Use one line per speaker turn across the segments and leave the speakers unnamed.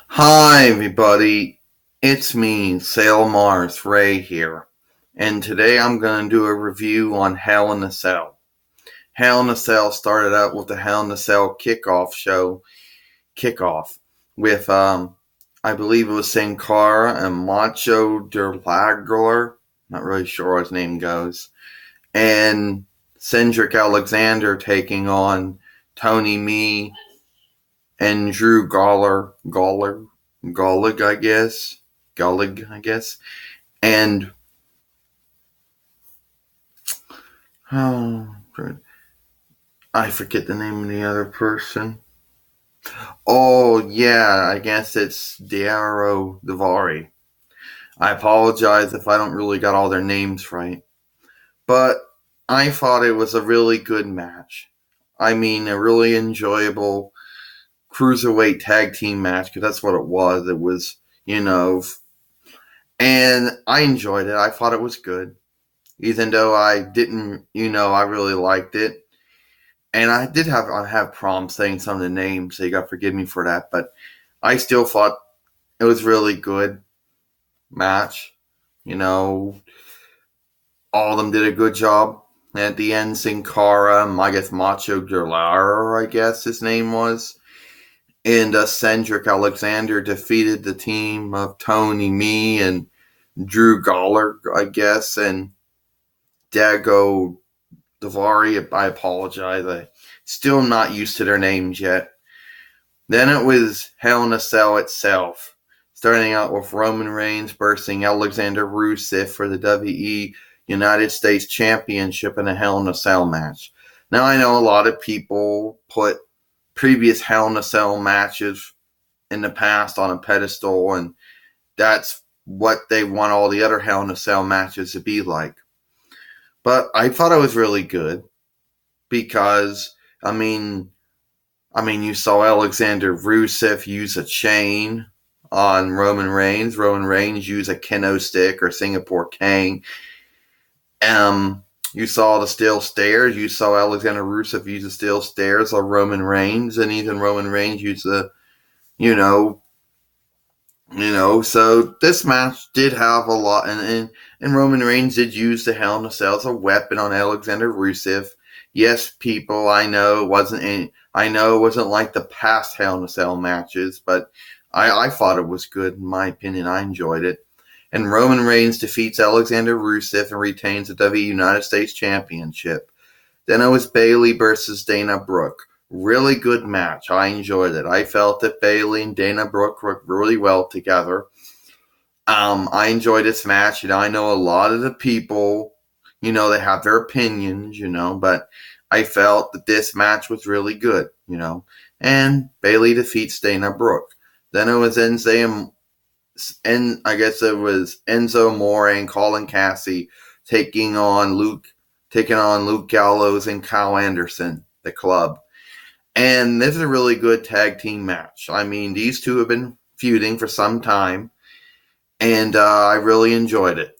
Hi, everybody. It's me, Sale Mars, Raye here. And today I'm going to do a review on Hell in a Cell. Hell in a Cell started out with the Hell in a Cell kickoff, with, I believe it was Sin Cara and Macho Derlagler. Not really sure how his name goes. And Cedric Alexander taking on Tony Me and Drew Gullig, I guess. And oh, I forget the name of the other person. Oh yeah, I guess it's Diaro Davari. I apologize if I don't really got all their names right, but I thought it was a really good match. I mean, a really enjoyable cruiserweight tag team match, because that's what it was. It was, and I enjoyed it. I thought it was good, even though I didn't, I really liked it. And I have problems saying some of the names, so you got to forgive me for that. But I still thought it was really good match. All of them did a good job. And at the end, Sin Cara, I guess Macho Guerrero, I guess his name was, and Cedric Alexander defeated the team of Tony Me and Drew Gullig, I guess, and Dago Davari. I apologize. I still not used to their names yet. Then it was Hell in a Cell itself, starting out with Roman Reigns versus Alexander Rusev for the WWE United States Championship in a Hell in a Cell match. Now, I know a lot of people put previous Hell in a Cell matches in the past on a pedestal, and that's what they want all the other Hell in a Cell matches to be like. But I thought it was really good because, you saw Alexander Rusev use a chain on Roman Reigns. Roman Reigns used a kendo stick or Singapore cane. You saw the steel stairs. You saw Alexander Rusev use the steel stairs on Roman Reigns, and even Roman Reigns used the, So this match did have a lot, and Roman Reigns did use the Hell in a Cell as a weapon on Alexander Rusev. Yes, people, I know it wasn't like the past Hell in a Cell matches, but I thought it was good. In my opinion, I enjoyed it. And Roman Reigns defeats Alexander Rusev and retains the WWE United States Championship. Then it was Bayley versus Dana Brooke. Really good match. I enjoyed it. I felt that Bayley and Dana Brooke worked really well together. I enjoyed this match. I know a lot of the people, they have their opinions, but I felt that this match was really good, And Bayley defeats Dana Brooke. Then it was I guess it was Enzo Amore and Colin Cassie taking on Luke Gallows and Kyle Anderson, the club. And this is a really good tag team match. These two have been feuding for some time, and I really enjoyed it.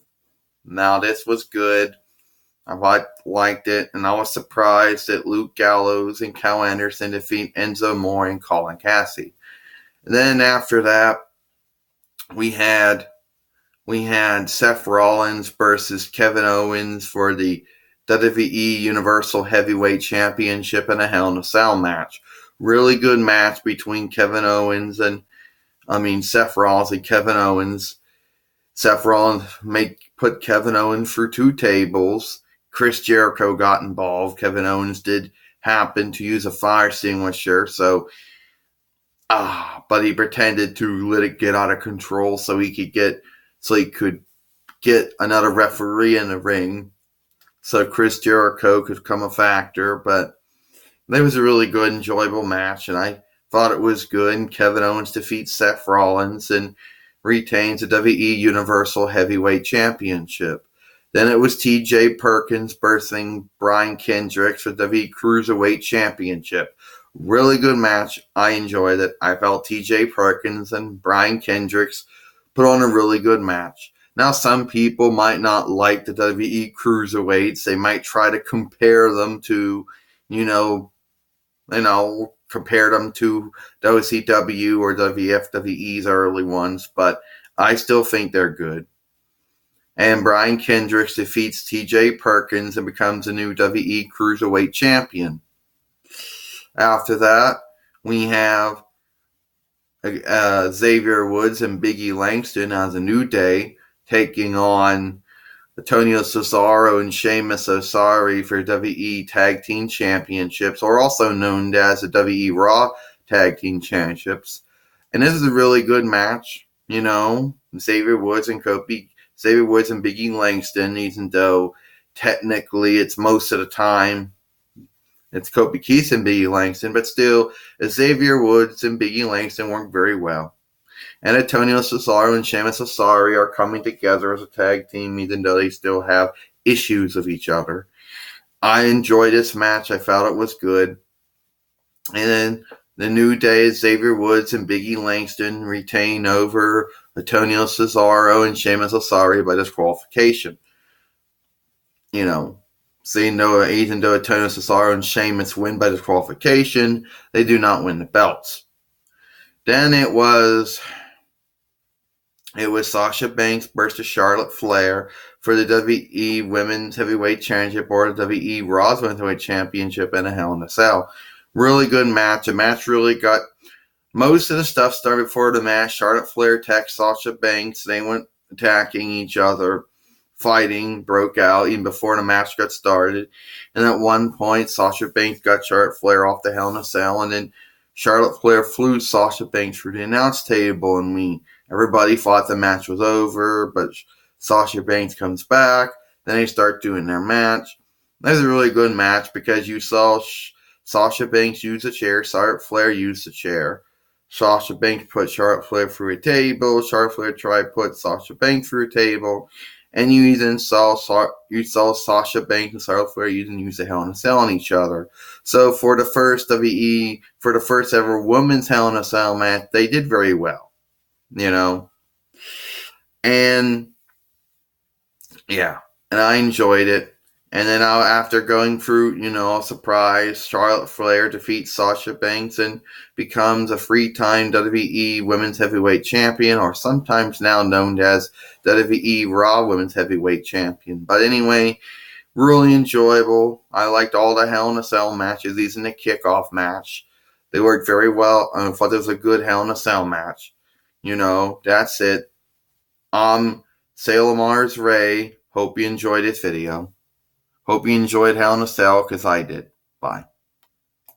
Now, this was good. I liked it, and I was surprised that Luke Gallows and Kyle Anderson defeat Enzo Amore and Colin Cassie. And then after that, we had Seth Rollins versus Kevin Owens for the WWE Universal Heavyweight Championship in a Hell in a Cell match. Really good match between Seth Rollins and Kevin Owens. Seth Rollins put Kevin Owens through two tables. Chris Jericho got involved. Kevin Owens did happen to use a fire extinguisher, but he pretended to let it get out of control so he could get another referee in the ring, so Chris Jericho could become a factor. But it was a really good, enjoyable match, and I thought it was good. And Kevin Owens defeats Seth Rollins and retains the WWE Universal Heavyweight Championship. Then it was T.J. Perkins versus Brian Kendrick for the WWE Cruiserweight Championship. Really good match. I enjoyed it. I felt TJ Perkins and Brian Kendricks put on a really good match. Now, some people might not like the WWE Cruiserweights. They might try to compare them to, compare them to WCW or WFWE's early ones, but I still think they're good. And Brian Kendricks defeats TJ Perkins and becomes the new WWE Cruiserweight Champion. After that, we have Xavier Woods and Biggie Langston as a New Day taking on Antonio Cesaro and Sheamus Osari for WWE Tag Team Championships, or also known as the WWE Raw Tag Team Championships. And this is a really good match, Xavier Woods and Biggie Langston, even though technically it's most of the time it's Kofi Keith and Biggie Langston, but still, Xavier Woods and Biggie Langston work very well. And Antonio Cesaro and Sheamus Osari are coming together as a tag team, even though they still have issues with each other. I enjoyed this match. I felt it was good. And then the New Day, Xavier Woods and Biggie Langston retain over Antonio Cesaro and Sheamus Osari by disqualification. Even though Antonio Cesaro and Sheamus win by disqualification, they do not win the belts. Then it was Sasha Banks versus Charlotte Flair for the WWE Women's Heavyweight Championship or the WWE Raw Women's Heavyweight Championship in a Hell in a Cell. Really good match. The match really got most of the stuff started before the match. Charlotte Flair attacked Sasha Banks. They went attacking each other. Fighting broke out even before the match got started. And at one point, Sasha Banks got Charlotte Flair off the Hell in a Cell. And then Charlotte Flair flew Sasha Banks through the announce table. And everybody thought the match was over. But Sasha Banks comes back. Then they start doing their match. That was a really good match because you saw Sasha Banks use a chair. Charlotte Flair used the chair. Sasha Banks put Charlotte Flair through a table. Charlotte Flair tried to put Sasha Banks through a table. And you even saw Sasha Banks and Charlotte Flair use the Hell in a Cell on each other. So for the first ever women's Hell in a Cell match, they did very well, And yeah, and I enjoyed it. And then after going through, a surprise, Charlotte Flair defeats Sasha Banks and becomes a three-time WWE Women's Heavyweight Champion, or sometimes now known as WWE Raw Women's Heavyweight Champion. But anyway, really enjoyable. I liked all the Hell in a Cell matches, even the kickoff match. They worked very well. I thought it was a good Hell in a Cell match. That's it. Salemar's Raye. Hope you enjoyed this video. Hope you enjoyed Hell in a Cell, because I did. Bye.